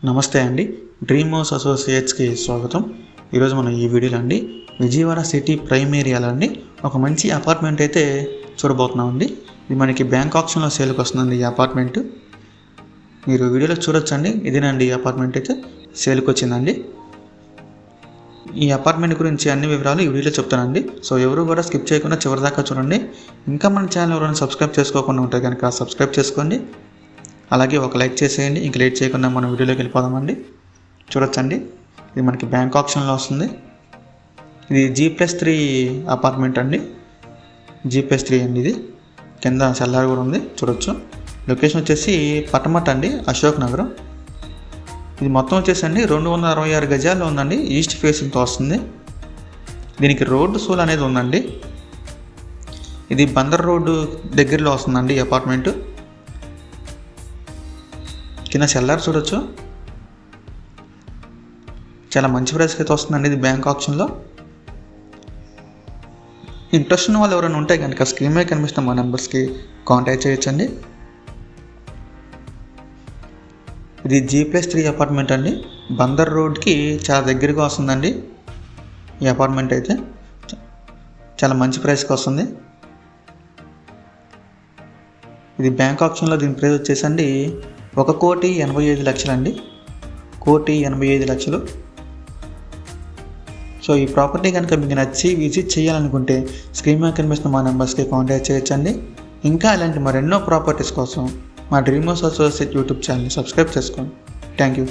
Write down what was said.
నమస్తే అండి. Dream house అసోసియేట్స్కి స్వాగతం. ఈరోజు మనం ఈ వీడియోలో అండి విజయవాడ సిటీ ప్రైమ్ ఏరియాలో అండి ఒక మంచి అపార్ట్మెంట్ అయితే చూడబోతున్నాం అండి. ఇది మనకి బ్యాంక్ ఆప్షన్లో సేల్కి వస్తుందండి. ఈ అపార్ట్మెంట్ మీరు వీడియోలో చూడొచ్చండి. ఇదేనండి ఈ అపార్ట్మెంట్ అయితే సేల్కి వచ్చిందండి. ఈ అపార్ట్మెంట్ గురించి అన్ని వివరాలు ఈ వీడియోలో చెప్తానండి. సో ఎవరు కూడా స్కిప్ చేయకుండా చివరి దాకా చూడండి. ఇంకా మన ఛానల్ ఎవరైనా సబ్స్క్రైబ్ చేసుకోకుండా ఉంటే కనుక సబ్స్క్రైబ్ చేసుకోండి. అలాగే ఒక లైక్ చేసేయండి. ఇంక లేట్ చేయకుండా మనం వీడియోలోకి వెళ్ళిపోదామండి. చూడొచ్చండి, ఇది మనకి బ్యాంక్ ఆప్షన్లో వస్తుంది. ఇది G+3 అపార్ట్మెంట్ అండి. G+3 అండి. ఇది కింద సెల్లార్ కూడా ఉంది, చూడొచ్చు. లొకేషన్ వచ్చేసి పటమట అండి, అశోక్ నగరం. ఇది మొత్తం వచ్చేసి అండి 266 గజాల్లో ఉందండి. ఈస్ట్ ఫేసింగ్తో వస్తుంది. దీనికి రోడ్డు సోల్ అనేది ఉందండి. ఇది బందర్ రోడ్డు దగ్గరలో వస్తుందండి ఈ అపార్ట్మెంటు. కింద సెల్లార్ చూడొచ్చు, చాలా మంచి ప్రైస్కి అయితే వస్తుందండి ఇది బ్యాంక్ ఆప్షన్లో. ఇంట్రెస్ట్ ఉన్న వాళ్ళు ఎవరైనా ఉంటే కనుక స్క్రీన్ మీద కనిపిస్తున్న మా నెంబర్స్కి కాంటాక్ట్ చేయొచ్చండి. ఇది G+3 అపార్ట్మెంట్ అండి. బందర్ రోడ్కి చాలా దగ్గరగా వస్తుందండి ఈ అపార్ట్మెంట్ అయితే. చాలా మంచి ప్రైస్కి వస్తుంది. ఇది బ్యాంక్ ఆప్షన్లో దీని ప్రైస్ వచ్చేసండి 1,85,00,000 అండి. 1,85,00,000. సో ఈ ప్రాపర్టీ కనుక మీకు నచ్చి విజిట్ చేయాలనుకుంటే స్క్రీన్ మీద కనిపిస్తున్న మా నెంబర్స్కి కాంటాక్ట్ చేయొచ్చండి. ఇంకా ఇలాంటి మరెన్నో ప్రాపర్టీస్ కోసం మా డ్రీమ్ హౌస్ అసోసియేట్ యూట్యూబ్ ఛానల్ని సబ్స్క్రైబ్ చేసుకోండి. Thank you.